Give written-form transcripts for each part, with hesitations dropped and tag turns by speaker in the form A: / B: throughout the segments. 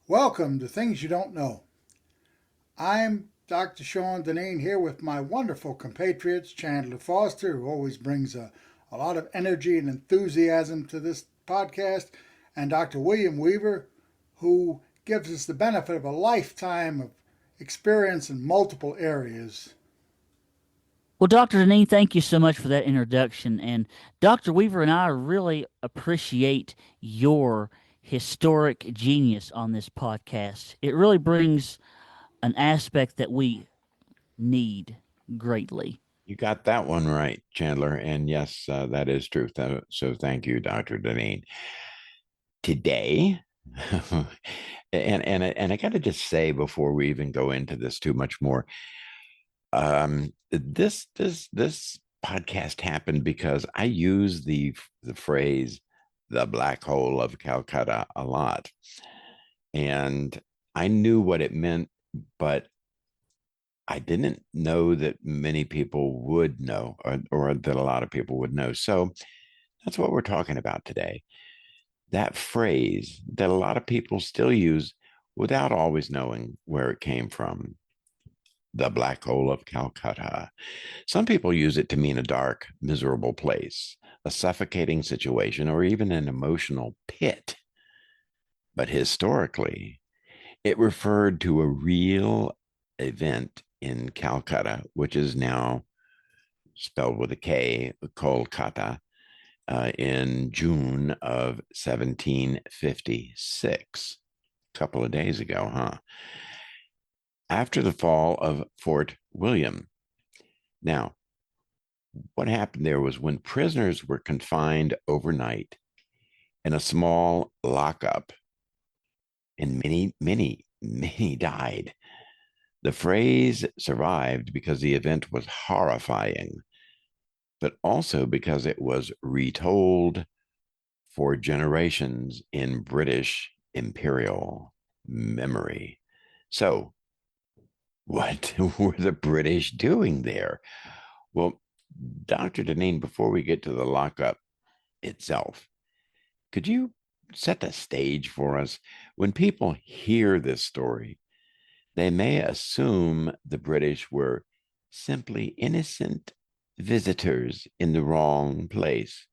A: Welcome to Things You Don't Know. I'm Dr. Sean Deneen here with my wonderful compatriots, Chandler Foster, who always brings a lot of energy and enthusiasm to this podcast, and Dr. William Weaver, who gives us the benefit of a lifetime of experience in multiple areas.
B: Well, Dr. Deneen, thank you so much for that introduction. And Dr. Weaver and I really appreciate your historic genius on this podcast. It really brings an aspect that we need greatly.
C: You got that one right, Chandler. And yes, that is true. So thank you, Dr. Deneen. Today, and I got to just say before we even go into this too much more, this podcast happened because I use the phrase "the Black Hole of Calcutta" a lot, and I knew what it meant, but I didn't know that many people would know, or that a lot of people would know. So that's what we're talking about today. That phrase that a lot of people still use without always knowing where it came from, the Black Hole of Calcutta. Some people use it to mean a dark, miserable place, a suffocating situation, or even an emotional pit. But historically, it referred to a real event in Calcutta, which is now spelled with a K, Kolkata, in June of 1756. A couple of days ago, huh? After the fall of Fort William. Now, what happened there was when prisoners were confined overnight in a small lockup, and many died. The phrase survived because the event was horrifying, but also because it was retold for generations in British imperial memory. So, what were the British doing there? Well, Dr. Deneen, before we get to the lockup itself, could you set the stage for us? When people hear this story, they may assume the British were simply innocent visitors in the wrong place.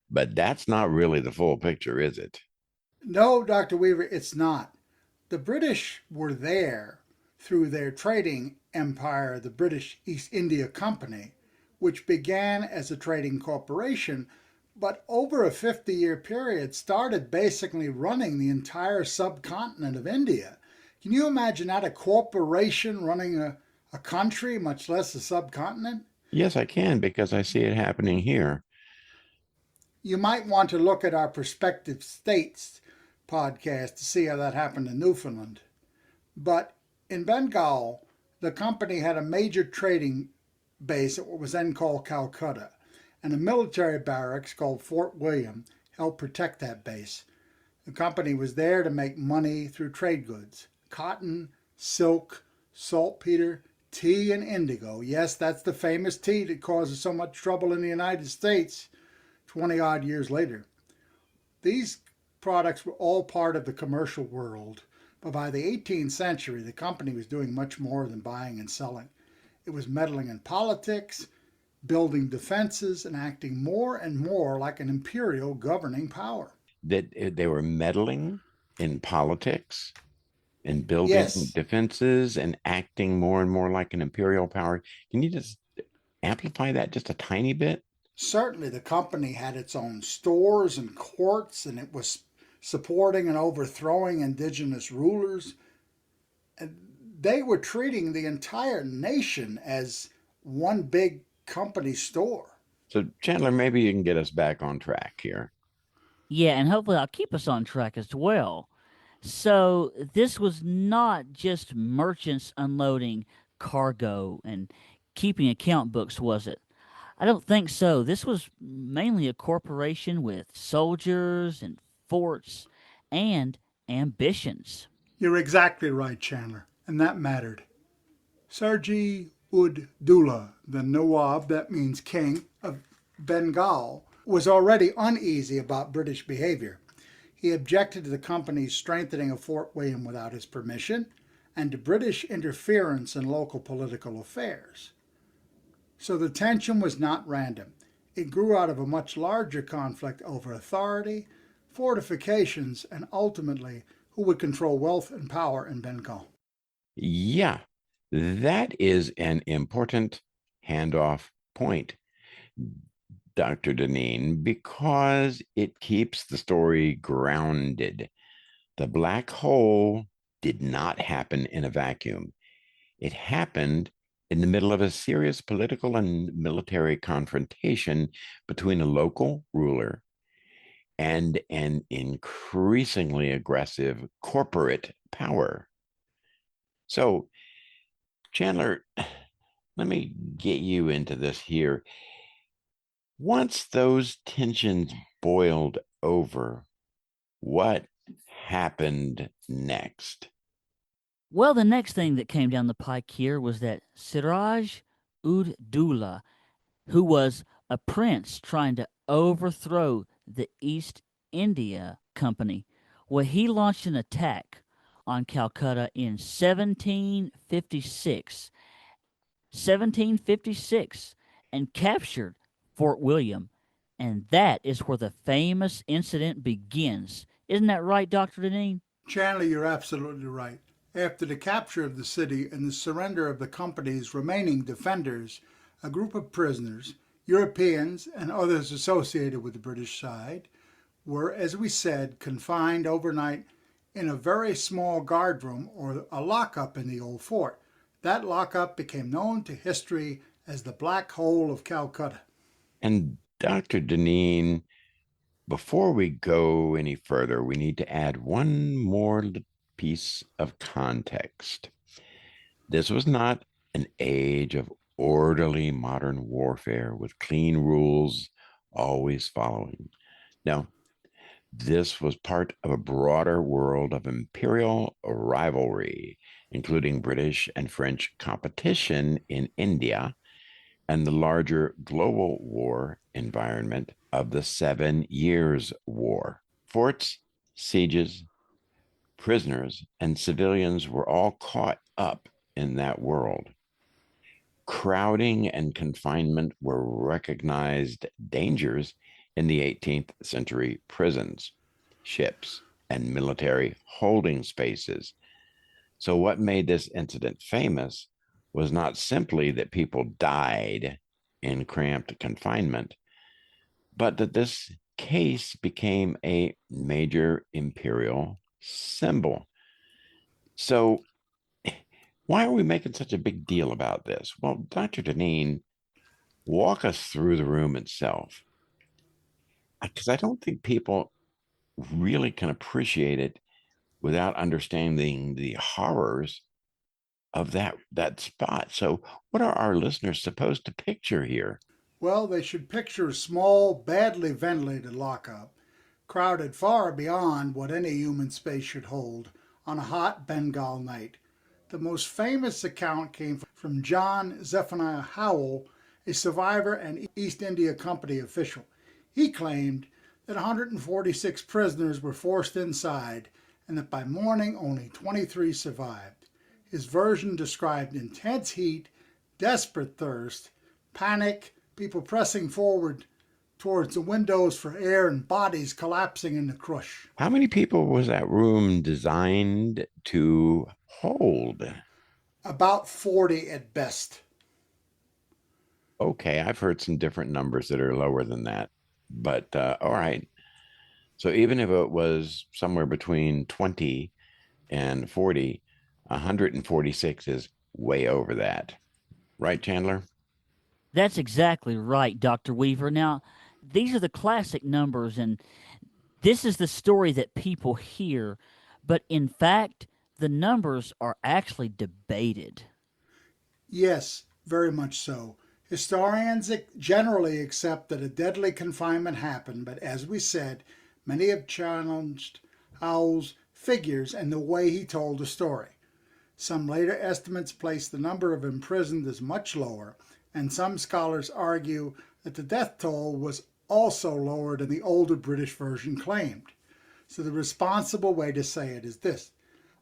C: But that's not really the full picture, is it?
A: No, Dr. Weaver, it's not. The British were there through their trading empire, the British East India Company, which began as a trading corporation, but over a 50-year period started basically running the entire subcontinent of India. Can you imagine that? A corporation running a country, much less a subcontinent?
C: Yes, I can because I see it happening here.
A: You might want to look at our Prospective States podcast to see how that happened in Newfoundland. But in Bengal, the company had a major trading base at what was then called Calcutta, and a military barracks called Fort William helped protect that base. The company was there to make money through trade goods: cotton, silk, saltpeter, tea, and indigo. Yes, that's the famous tea that causes so much trouble in the United States 20 odd years later. These products were all part of the commercial world, but by the 18th century, the company was doing much more than buying and selling. It was meddling in politics, building defenses, and acting more and more like an imperial governing power.
C: That they were meddling in politics and building
A: Yes,
C: defenses and acting more and more like an imperial power. Can you just amplify that just a tiny bit?
A: certainly the company had its own stores and courts, and it was supporting and overthrowing indigenous rulers. And they were treating the entire nation as one big company store.
C: So, Chandler, maybe you can get us back on track here.
B: Yeah, and hopefully I'll keep us on track as well. So, this was not just merchants unloading cargo and keeping account books, was it? I don't think so. This was mainly a corporation with soldiers and forts and ambitions.
A: You're exactly right, Chandler, and that mattered. Sergi ud Dula, the Nawab, that means king, of Bengal, was already uneasy about British behavior. He objected to the company's strengthening of Fort William without his permission and to British interference in local political affairs. So the tension was not random. It grew out of a much larger conflict over authority, fortifications, and ultimately who would control wealth and power in Bengal.
C: Yeah, that is an important handoff point, Dr. Deneen, because it keeps the story grounded. The black hole did not happen in a vacuum. It happened in the middle of a serious political and military confrontation between a local ruler and an increasingly aggressive corporate power. So, Chandler, let me get you into this here. Once those tensions boiled over, what happened next?
B: Well, the next thing that came down the pike here was that Siraj ud Doula, who was a prince trying to overthrow the East India Company, well, he launched an attack on Calcutta in 1756, and captured Fort William. And that is where the famous incident begins. Isn't that right, Dr. Deneen?
A: Chandler, you're absolutely right. After the capture of the city and the surrender of the company's remaining defenders, a group of prisoners, Europeans and others associated with the British side, were, as we said, confined overnight in a very small guardroom or a lockup in the old fort. That lockup became known to history as the Black Hole of Calcutta.
C: And Dr. Deneen, before we go any further, we need to add one more piece of context. This was not an age of orderly modern warfare with clean rules always following. No, this was part of a broader world of imperial rivalry, including British and French competition in India and the larger global war environment of the 7 Years' War. Forts, sieges, prisoners, and civilians were all caught up in that world. Crowding and confinement were recognized dangers in the 18th century prisons, ships, and military holding spaces. So, what made this incident famous was not simply that people died in cramped confinement, but that this case became a major imperial symbol. So, why are we making such a big deal about this? Well, Dr. Deneen, walk us through the room itself, because I don't think people really can appreciate it without understanding the horrors of that spot. So, what are our listeners supposed to picture here?
A: Well, they should picture a small, badly ventilated lockup, crowded far beyond what any human space should hold on a hot Bengal night. The most famous account came from John Zephaniah Howell, a survivor and East India Company official. He claimed that 146 prisoners were forced inside and that by morning only 23 survived. His version described intense heat, desperate thirst, panic, people pressing forward towards the windows for air, and bodies collapsing in the crush.
C: How many people was that room designed to hold?
A: About 40 at best.
C: Okay, I've heard some different numbers that are lower than that, but all right. So even if it was somewhere between 20 and 40, 146 is way over that. Right, Chandler?
B: That's exactly right, Dr. Weaver. Now, these are the classic numbers, and this is the story that people hear, but in fact, the numbers are actually debated.
A: Yes, very much so. Historians generally accept that a deadly confinement happened, but as we said, many have challenged Howell's figures and the way he told the story. Some later estimates place the number of imprisoned as much lower, and some scholars argue that the death toll was also lower than the older British version claimed. So the responsible way to say it is this: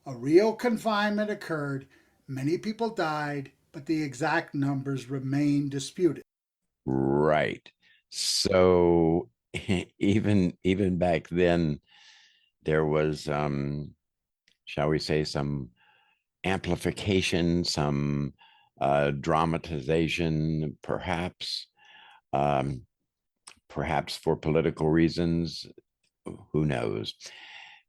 A: a real confinement occurred, many people died, but the exact numbers remain disputed.
C: Right. So even back then, there was, shall we say, some amplification, some dramatization, um, perhaps for political reasons. Who knows?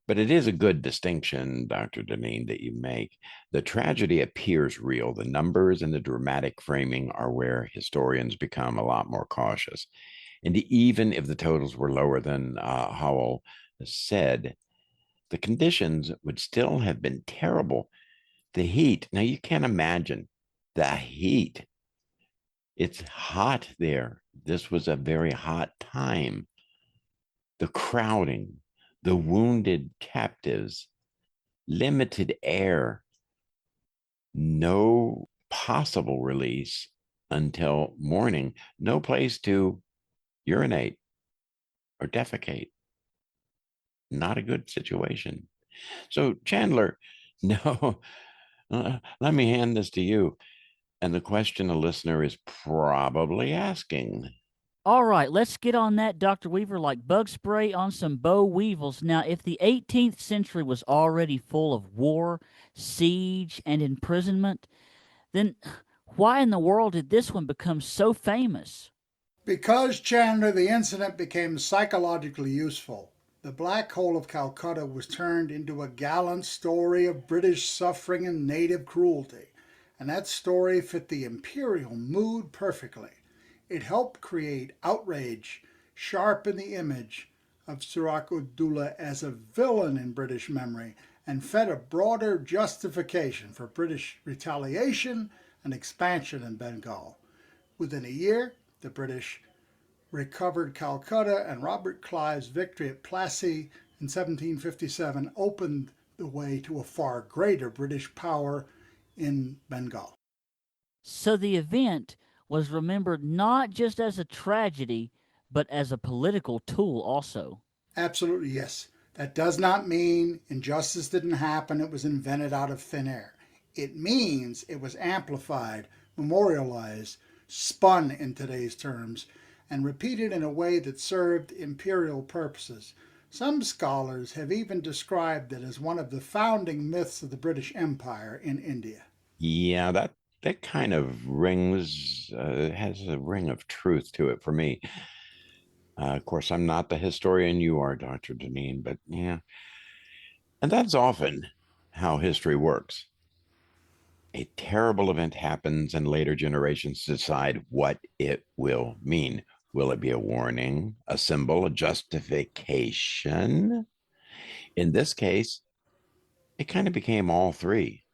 C: But it is a good distinction, Dr. Deneen, that you make. The tragedy appears real. The numbers and the dramatic framing are where historians become a lot more cautious. And even if the totals were lower than Howell said, the conditions would still have been terrible. The heat, now you can't imagine the heat. It's hot there. This was a very hot time. The crowding, the wounded captives, limited air, no possible release until morning, no place to urinate or defecate. Not a good situation. So, Chandler, no, let me hand this to you. And the question a listener is probably asking.
B: All right, let's get on that, Dr. Weaver, like bug spray on some boll weevils. Now, if the 18th century was already full of war, siege, and imprisonment, then why in the world did this one become so famous?
A: Because, Chandler, the incident became psychologically useful. The Black Hole of Calcutta was turned into a gallant story of British suffering and native cruelty, and that story fit the imperial mood perfectly. It helped create outrage, sharpen the image of Suraj-ud-Dowlah as a villain in British memory, and fed a broader justification for British retaliation and expansion in Bengal. Within a year, the British recovered Calcutta, and Robert Clive's victory at Plassey in 1757 opened the way to a far greater British power in Bengal.
B: So the event was remembered not just as a tragedy, but as a political tool also.
A: Absolutely, yes. That does not mean injustice didn't happen, it was invented out of thin air. It means it was amplified, memorialized, spun in today's terms, and repeated in a way that served imperial purposes. Some scholars have even described it as one of the founding myths of the British Empire in India.
C: Yeah, that kind of rings has a ring of truth to it for me. Of course, I'm not the historian you are, Dr. Deneen, but yeah, and that's often how history works. A terrible event happens, and later generations decide what it will mean. Will it be a warning, a symbol, a justification? In this case, it kind of became all three.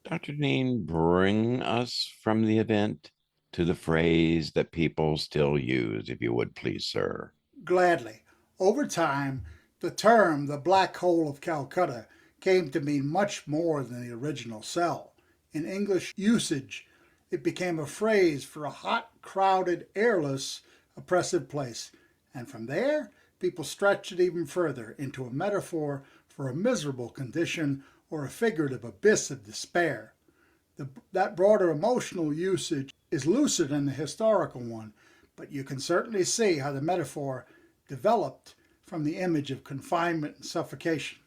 C: Dr. Dean, bring us from the event to the phrase that people still use, if you would please, sir.
A: Gladly. Over time, the term the Black Hole of Calcutta came to mean much more than the original cell. In English usage, it became a phrase for a hot, crowded, airless, oppressive place. And from there, people stretched it even further into a metaphor for a miserable condition or a figurative abyss of despair. That broader emotional usage is looser than the historical one, but you can certainly see how the metaphor developed from the image of confinement and suffocation.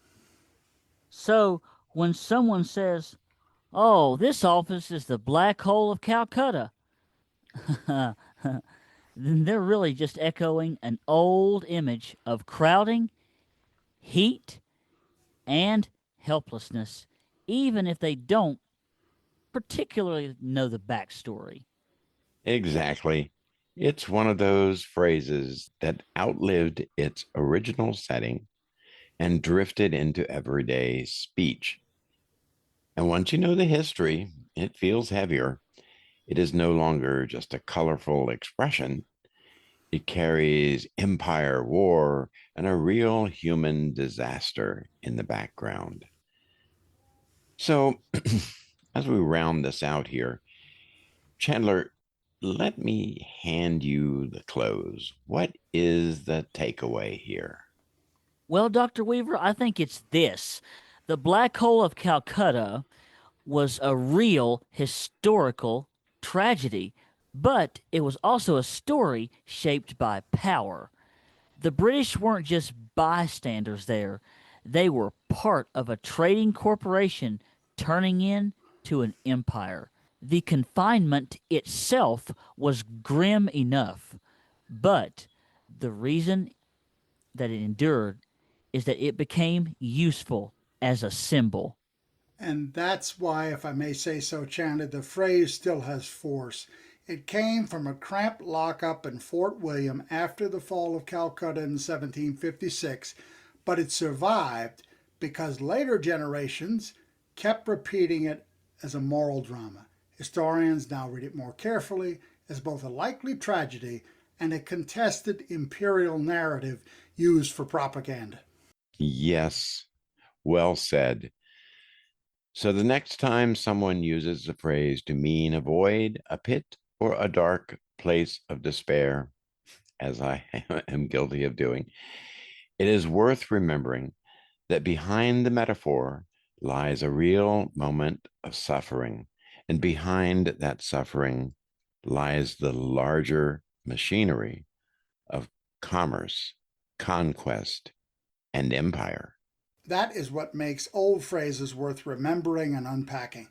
B: So when someone says, "Oh, this office is the Black Hole of Calcutta," then they're really just echoing an old image of crowding, heat, and helplessness, even if they don't particularly know the backstory.
C: Exactly. It's one of those phrases that outlived its original setting and drifted into everyday speech. And once you know the history, it feels heavier. It is no longer just a colorful expression. It carries empire, war, and a real human disaster in the background. So, as we round this out here, Chandler, let me hand you the close. What is the takeaway here?
B: Well, Dr. Weaver, I think it's this. The Black Hole of Calcutta was a real historical tragedy, but it was also a story shaped by power. The British weren't just bystanders there, they were part of a trading corporation turning into an empire. The confinement itself was grim enough, but the reason that it endured is that it became useful as a symbol.
A: And that's why, if I may say so, Chandler, the phrase still has force. It came from a cramped lockup in Fort William after the fall of Calcutta in 1756, but it survived because later generations kept repeating it as a moral drama. Historians now read it more carefully as both a likely tragedy and a contested imperial narrative used for propaganda.
C: Yes, well said. So the next time someone uses the phrase to mean avoid a pit or a dark place of despair, as I am guilty of doing, it is worth remembering that behind the metaphor lies a real moment of suffering. And behind that suffering lies the larger machinery of commerce, conquest, and empire.
A: That is what makes old phrases worth remembering and unpacking.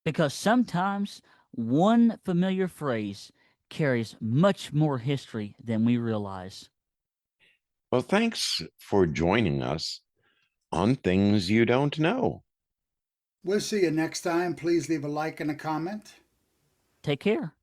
B: Because sometimes one familiar phrase carries much more history than we realize.
C: Well, thanks for joining us on Things You Don't Know.
A: We'll see you next time. Please leave a like and a comment.
B: Take care.